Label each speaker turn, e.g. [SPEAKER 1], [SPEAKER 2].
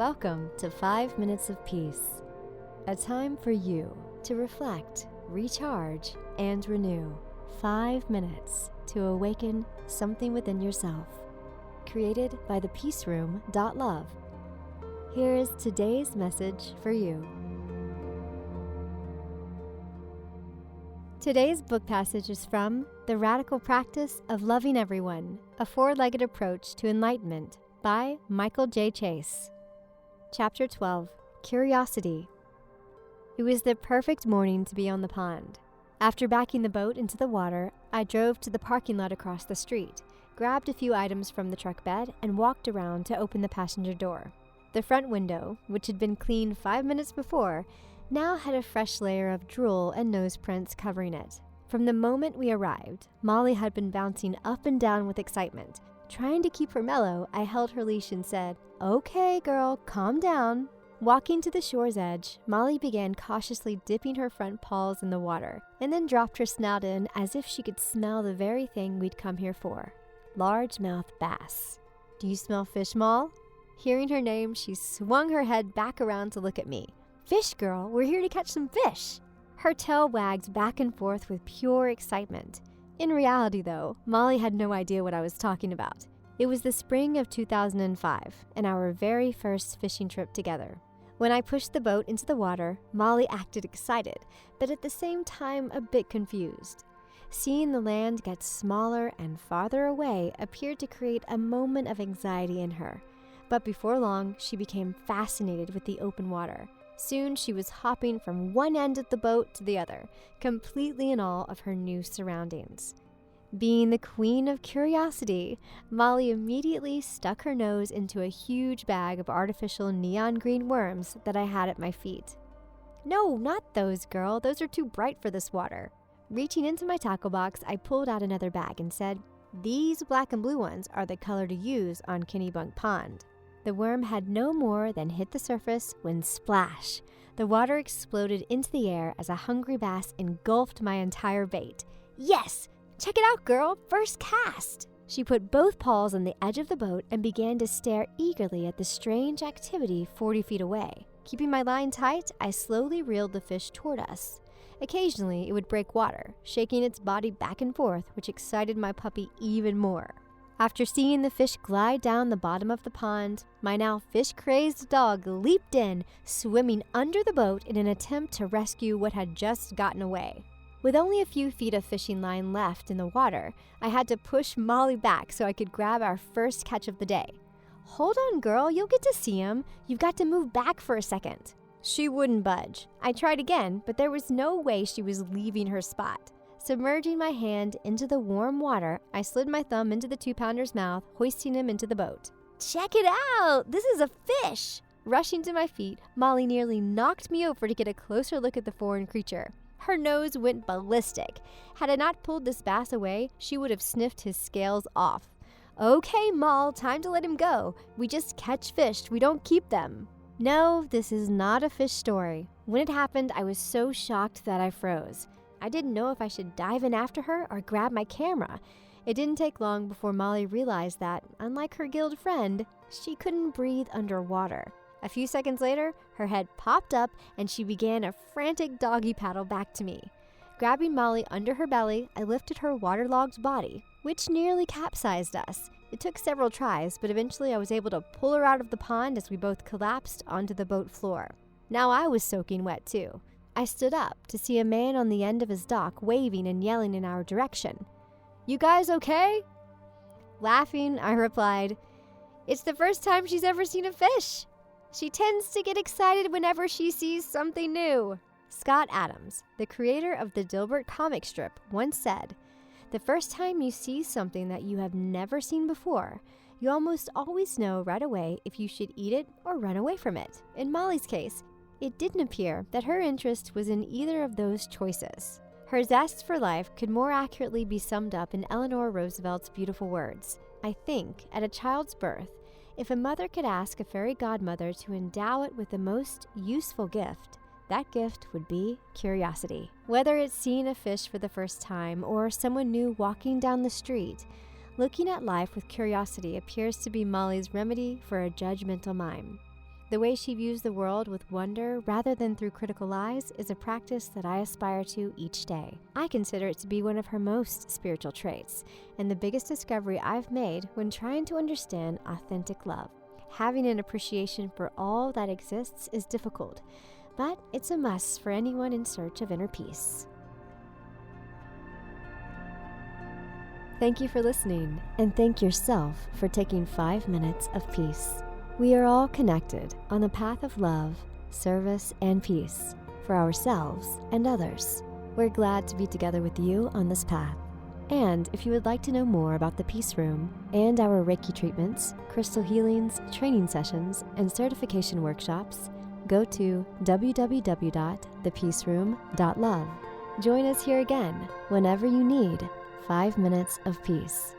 [SPEAKER 1] Welcome to 5 Minutes of Peace, a time for you to reflect, recharge, and renew. 5 minutes to awaken something within yourself. Created by thepeaceroom.love. Here is today's message for you. Today's book passage is from The Radical Practice of Loving Everyone, a Four-Legged Approach to Enlightenment by Michael J. Chase. Chapter 12, Curiosity. It was the perfect morning to be on the pond. After backing the boat into the water, I drove to the parking lot across the street, grabbed a few items from the truck bed, and walked around to open the passenger door. The front window, which had been cleaned 5 minutes before, now had a fresh layer of drool and nose prints covering it. From the moment we arrived, Molly had been bouncing up and down with excitement. Trying to keep her mellow, I held her leash and said, "Okay, girl, calm down." Walking to the shore's edge, Molly began cautiously dipping her front paws in the water, and then dropped her snout in as if she could smell the very thing we'd come here for. Largemouth bass. "Do you smell fish, Moll?" Hearing her name, she swung her head back around to look at me. "Fish, girl, we're here to catch some fish." Her tail wagged back and forth with pure excitement. In reality, though, Molly had no idea what I was talking about. It was the spring of 2005 and our very first fishing trip together. When I pushed the boat into the water, Molly acted excited, but at the same time a bit confused. Seeing the land get smaller and farther away appeared to create a moment of anxiety in her. But before long, she became fascinated with the open water. Soon she was hopping from one end of the boat to the other, completely in awe of her new surroundings. Being the queen of curiosity, Molly immediately stuck her nose into a huge bag of artificial neon green worms that I had at my feet. "No, not those, girl. Those are too bright for this water." Reaching into my tackle box, I pulled out another bag and said, "These black and blue ones are the color to use on Kennebunk Pond." The worm had no more than hit the surface when splash! The water exploded into the air as a hungry bass engulfed my entire bait. "Yes! Check it out, girl! First cast!" She put both paws on the edge of the boat and began to stare eagerly at the strange activity 40 feet away. Keeping my line tight, I slowly reeled the fish toward us. Occasionally, it would break water, shaking its body back and forth, which excited my puppy even more. After seeing the fish glide down the bottom of the pond, my now fish-crazed dog leaped in, swimming under the boat in an attempt to rescue what had just gotten away. With only a few feet of fishing line left in the water, I had to push Molly back so I could grab our first catch of the day. "Hold on, girl, you'll get to see him. You've got to move back for a second." She wouldn't budge. I tried again, but there was no way she was leaving her spot. Submerging my hand into the warm water, I slid my thumb into the 2-pounder's mouth, hoisting him into the boat. "Check it out! This is a fish!" Rushing to my feet, Molly nearly knocked me over to get a closer look at the foreign creature. Her nose went ballistic. Had I not pulled this bass away, she would have sniffed his scales off. "Okay, Moll, time to let him go. We just catch fish, we don't keep them." No, this is not a fish story. When it happened, I was so shocked that I froze. I didn't know if I should dive in after her or grab my camera. It didn't take long before Molly realized that, unlike her guild friend, she couldn't breathe underwater. A few seconds later, her head popped up and she began a frantic doggy paddle back to me. Grabbing Molly under her belly, I lifted her waterlogged body, which nearly capsized us. It took several tries, but eventually I was able to pull her out of the pond as we both collapsed onto the boat floor. Now I was soaking wet too. I stood up to see a man on the end of his dock waving and yelling in our direction. "You guys okay?" Laughing, I replied, "It's the first time she's ever seen a fish. She tends to get excited whenever she sees something new." Scott Adams, the creator of the Dilbert comic strip, once said, "The first time you see something that you have never seen before, you almost always know right away if you should eat it or run away from it." In Molly's case, it didn't appear that her interest was in either of those choices. Her zest for life could more accurately be summed up in Eleanor Roosevelt's beautiful words. "I think, at a child's birth, if a mother could ask a fairy godmother to endow it with the most useful gift, that gift would be curiosity." Whether it's seeing a fish for the first time or someone new walking down the street, looking at life with curiosity appears to be Molly's remedy for a judgmental mind. The way she views the world with wonder rather than through critical eyes is a practice that I aspire to each day. I consider it to be one of her most spiritual traits, and the biggest discovery I've made when trying to understand authentic love. Having an appreciation for all that exists is difficult, but it's a must for anyone in search of inner peace. Thank you for listening, and thank yourself for taking 5 minutes of peace. We are all connected on the path of love, service, and peace for ourselves and others. We're glad to be together with you on this path. And if you would like to know more about the Peace Room and our Reiki treatments, crystal healings, training sessions, and certification workshops, go to www.thepeaceroom.love. Join us here again whenever you need 5 minutes of peace.